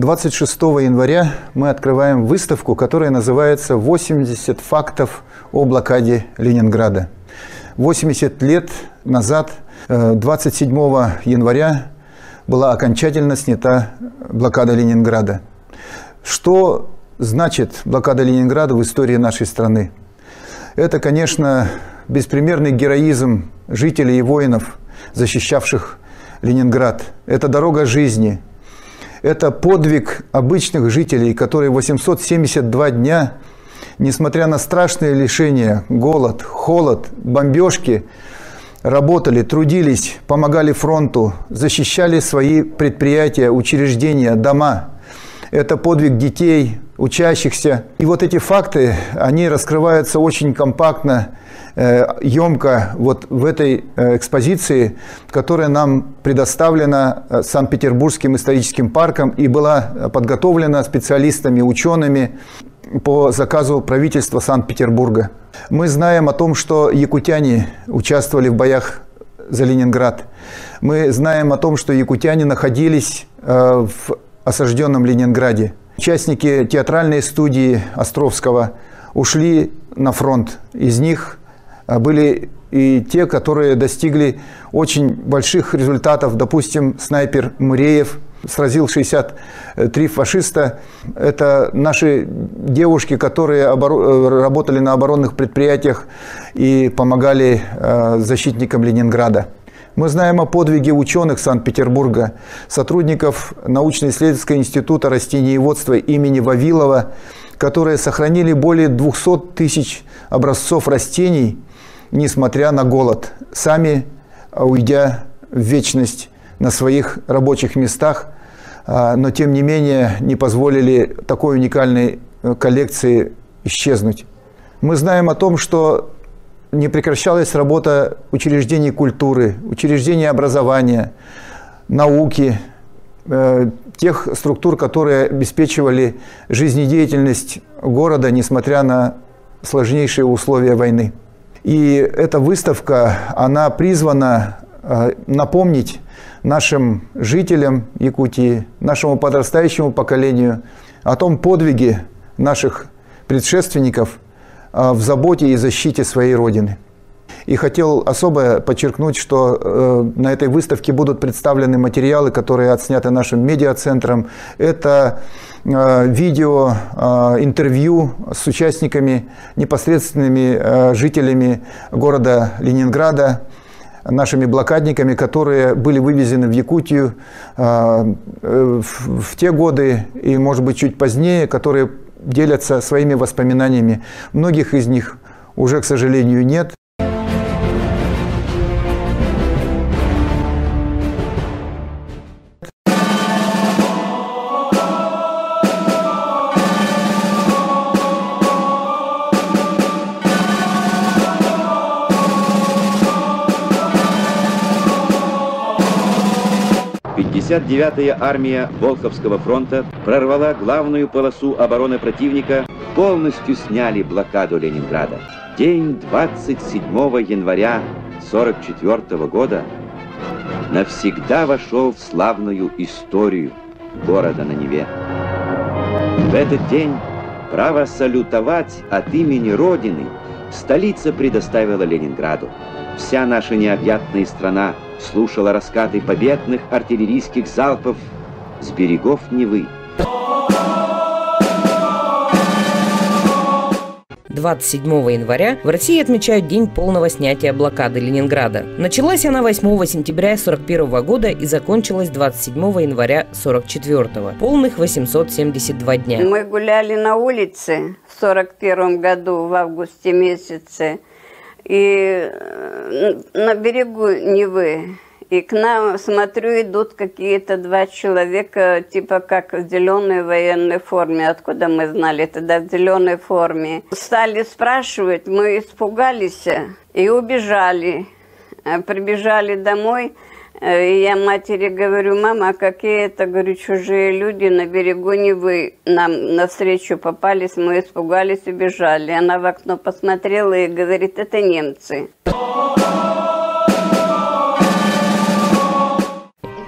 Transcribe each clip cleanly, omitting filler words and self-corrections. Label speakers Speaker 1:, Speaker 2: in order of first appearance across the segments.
Speaker 1: 26 января мы открываем выставку, которая называется «80 фактов о блокаде Ленинграда». 80 лет назад, 27 января, была окончательно снята блокада Ленинграда. Что значит блокада Ленинграда в истории нашей страны? Это, конечно, беспримерный героизм жителей и воинов, защищавших Ленинград. Это дорога жизни. Это подвиг обычных жителей, которые 872 дня, несмотря на страшные лишения, голод, холод, бомбежки, работали, трудились, помогали фронту, защищали свои предприятия, учреждения, дома. Это подвиг детей, учащихся. И вот эти факты, они раскрываются очень компактно, емко вот в этой экспозиции, которая нам предоставлена Санкт-Петербургским историческим парком и была подготовлена специалистами, учеными по заказу правительства Санкт-Петербурга. Мы знаем о том, что якутяне участвовали в боях за Ленинград. Мы знаем о том, что якутяне находились в осажденном Ленинграде. Участники театральной студии Островского ушли на фронт. Из них были и те, которые достигли очень больших результатов. Допустим, снайпер Муреев сразил 63 фашиста. Это наши девушки, которые работали на оборонных предприятиях и помогали защитникам Ленинграда. Мы знаем о подвиге ученых Санкт-Петербурга, сотрудников научно-исследовательского института растениеводства имени Вавилова, которые сохранили более 200 тысяч образцов растений, несмотря на голод, сами уйдя в вечность на своих рабочих местах, но тем не менее не позволили такой уникальной коллекции исчезнуть. Мы знаем о том, что не прекращалась работа учреждений культуры, учреждений образования, науки, тех структур, которые обеспечивали жизнедеятельность города, несмотря на сложнейшие условия войны. И эта выставка, она призвана напомнить нашим жителям Якутии, нашему подрастающему поколению о том подвиге наших предшественников в заботе и защите своей Родины. И хотел особо подчеркнуть, что на этой выставке будут представлены материалы, которые отсняты нашим медиацентром. Это видео, интервью с участниками, непосредственными жителями города Ленинграда, нашими блокадниками, которые были вывезены в Якутию в те годы и, может быть, чуть позднее, которые делятся своими воспоминаниями. Многих из них уже, к сожалению, нет.
Speaker 2: Девятая армия Волховского фронта прорвала главную полосу обороны противника, полностью сняли блокаду Ленинграда. День 27 января 1944 года навсегда вошел в славную историю города на Неве. В этот день право салютовать от имени Родины столица предоставила Ленинграду. Вся наша необъятная страна слушала раскаты победных артиллерийских залпов с берегов Невы.
Speaker 3: 27 января в России отмечают день полного снятия блокады Ленинграда. Началась она 8 сентября 1941 года и закончилась 27 января 1944. Полных 872 дня.
Speaker 4: Мы гуляли на улице в 1941 году, в августе месяце, и на берегу Невы. И к нам, смотрю, идут какие-то два человека, типа как в зеленой военной форме. Откуда мы знали тогда в зеленой форме? Стали спрашивать, мы испугались и убежали. Прибежали домой, и я матери говорю: мама, какие это, говорю, чужие люди на берегу Невы нам навстречу попались, мы испугались, убежали. Она в окно посмотрела и говорит: это немцы.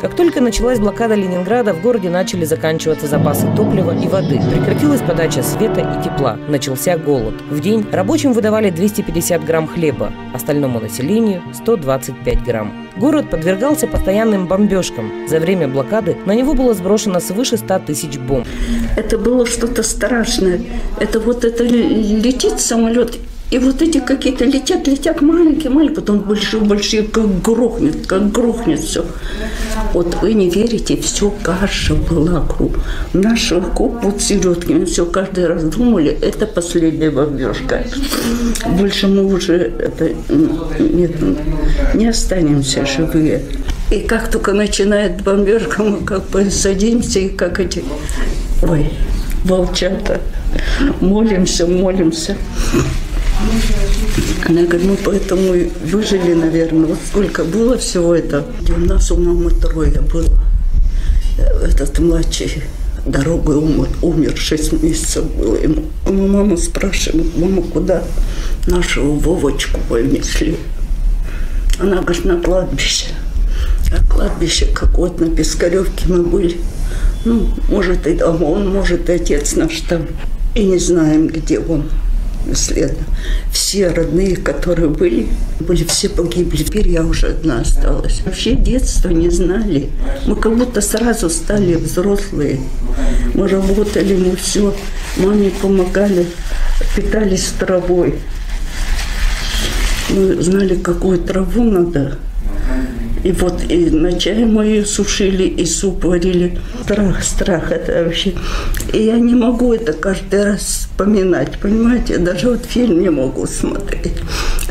Speaker 3: Как только началась блокада Ленинграда, в городе начали заканчиваться запасы топлива и воды. Прекратилась подача света и тепла. Начался голод. В день рабочим выдавали 250 грамм хлеба, остальному населению – 125 грамм. Город подвергался постоянным бомбежкам. За время блокады на него было сброшено свыше 100 тысяч бомб.
Speaker 5: Это было что-то страшное. Это летит самолет, и вот эти какие-то летят маленькие, потом большие, как грохнет все. Вот вы не верите, все каша была круг. Наш окоп вот середки, мы все каждый раз думали, это последняя бомбежка. Больше мы уже не останемся живые. И как только начинает бомбежка, мы как бы садимся, и как эти, волчата, молимся. Она говорит, мы поэтому и выжили, наверное. Вот сколько было всего этого. У нас у мамы 3 было. Этот младший дорогой умер, 6 месяцев было ему. Мы маму спрашиваем, мама, куда нашего Вовочку понесли? Она говорит, на кладбище. А кладбище какое-то на Пискаревке мы были. Может, и он, может, и отец наш там. И не знаем, где он. Бесследно. Все родные, которые были все погибли. Теперь я уже одна осталась. Вообще детства не знали. Мы как будто сразу стали взрослые. Мы работали, мы все. Маме помогали, питались травой. Мы знали, какую траву надо. И на чай мы ее сушили, и суп варили. Страх это вообще. И я не могу это каждый раз вспоминать, понимаете? Даже фильм не могу смотреть.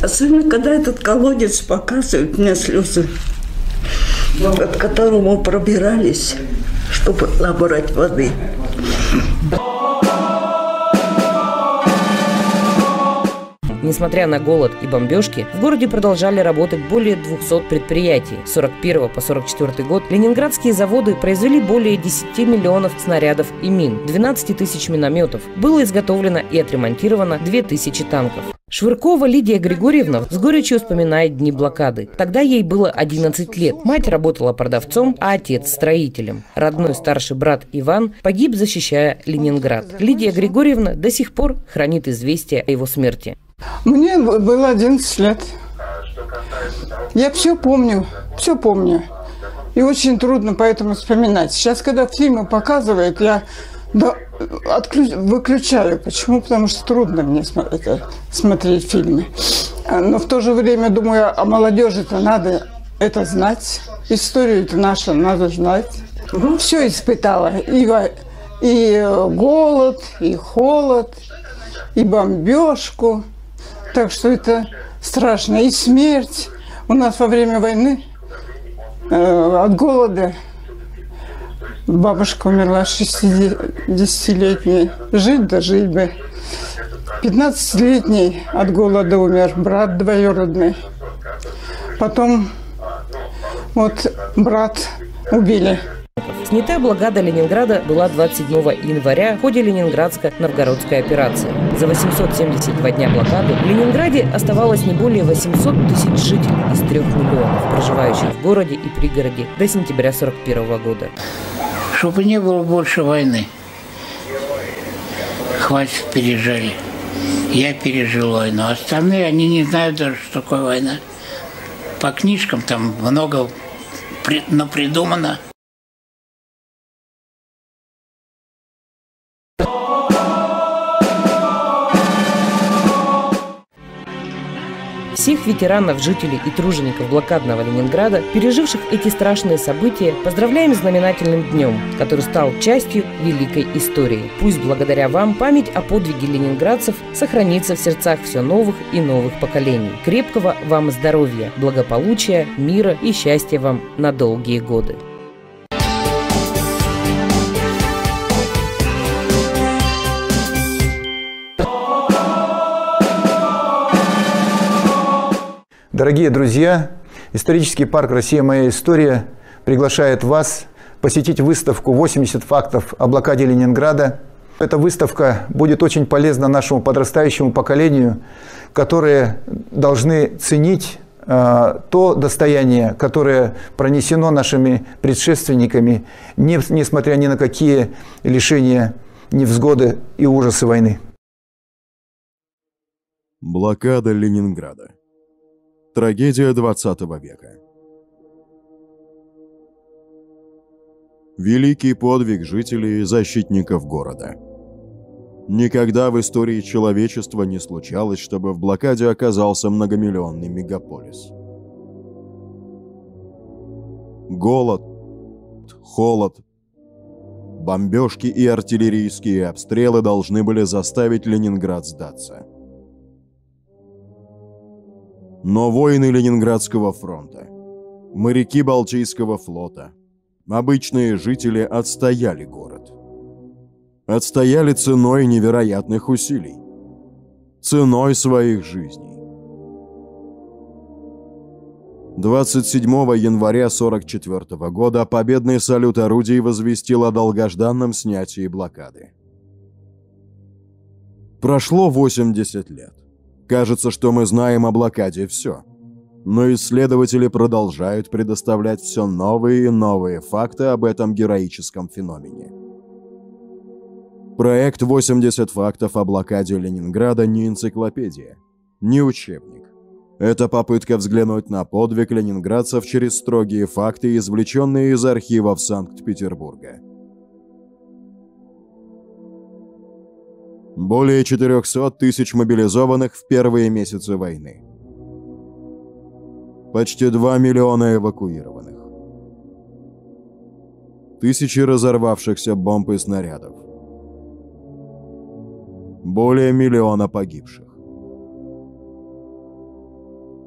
Speaker 5: Особенно, когда этот колодец показывают, у меня слезы, от которого мы пробирались, чтобы набрать воды.
Speaker 3: Несмотря на голод и бомбежки, в городе продолжали работать более 200 предприятий. С 1941 по 1944 год ленинградские заводы произвели более 10 миллионов снарядов и мин, 12 тысяч минометов. Было изготовлено и отремонтировано 2000 танков. Швыркова Лидия Григорьевна с горечью вспоминает дни блокады. Тогда ей было 11 лет. Мать работала продавцом, а отец – строителем. Родной старший брат Иван погиб, защищая Ленинград. Лидия Григорьевна до сих пор хранит известие о его смерти.
Speaker 6: Мне было 11 лет. Я все помню. И очень трудно поэтому вспоминать. Сейчас, когда фильмы показывают, я выключаю. Почему? Потому что трудно мне смотреть фильмы. Но в то же время думаю, а молодежи-то надо это знать. Историю-то нашу надо знать. Все испытала. И голод, и холод, и бомбежку. Так что это страшно. И смерть. У нас во время войны от голода бабушка умерла 60-летней. Жить бы. 15-летний от голода умер брат двоюродный. Потом брат убили.
Speaker 3: Снятая блокада Ленинграда была 27 января в ходе Ленинградско-Новгородской операции. За 872 дня блокады в Ленинграде оставалось не более 800 тысяч жителей из 3 миллионов, проживающих в городе и пригороде до сентября 1941 года.
Speaker 7: Чтобы не было больше войны. Хватит, пережили. Я пережил войну. Остальные, они не знают даже, что такое война. По книжкам там много напридумано.
Speaker 3: Всех ветеранов, жителей и тружеников блокадного Ленинграда, переживших эти страшные события, поздравляем с знаменательным днем, который стал частью великой истории. Пусть благодаря вам память о подвиге ленинградцев сохранится в сердцах все новых и новых поколений. Крепкого вам здоровья, благополучия, мира и счастья вам на долгие годы.
Speaker 1: Дорогие друзья, исторический парк «Россия. Моя история» приглашает вас посетить выставку «80 фактов о блокаде Ленинграда». Эта выставка будет очень полезна нашему подрастающему поколению, которые должны ценить то достояние, которое пронесено нашими предшественниками, несмотря ни на какие лишения, невзгоды и ужасы войны.
Speaker 8: Блокада Ленинграда. Трагедия 20 века. Великий подвиг жителей и защитников города. Никогда в истории человечества не случалось, чтобы в блокаде оказался многомиллионный мегаполис. Голод, холод, бомбежки и артиллерийские обстрелы должны были заставить Ленинград сдаться. Но воины Ленинградского фронта, моряки Балтийского флота, обычные жители отстояли город. Отстояли ценой невероятных усилий, ценой своих жизней. 27 января 1944 года победный салют орудий возвестил о долгожданном снятии блокады. Прошло 80 лет. Кажется, что мы знаем о блокаде все. Но исследователи продолжают предоставлять все новые и новые факты об этом героическом феномене. Проект «80 фактов о блокаде Ленинграда» не энциклопедия, не учебник. Это попытка взглянуть на подвиг ленинградцев через строгие факты, извлеченные из архивов Санкт-Петербурга. Более 400 тысяч мобилизованных в первые месяцы войны. Почти 2 миллиона эвакуированных. Тысячи разорвавшихся бомб и снарядов. Более миллиона погибших.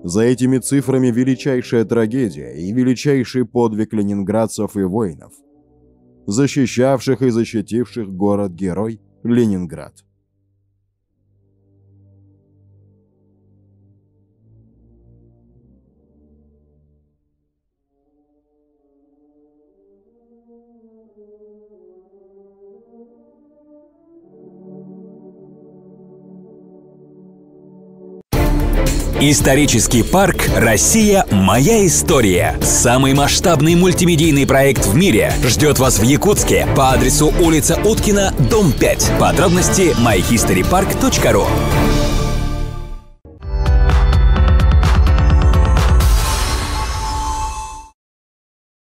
Speaker 8: За этими цифрами величайшая трагедия и величайший подвиг ленинградцев и воинов, защищавших и защитивших город-герой Ленинград.
Speaker 9: Исторический парк «Россия. Моя история». Самый масштабный мультимедийный проект в мире ждет вас в Якутске по адресу улица Уткина, дом 5. Подробности myhistorypark.ru.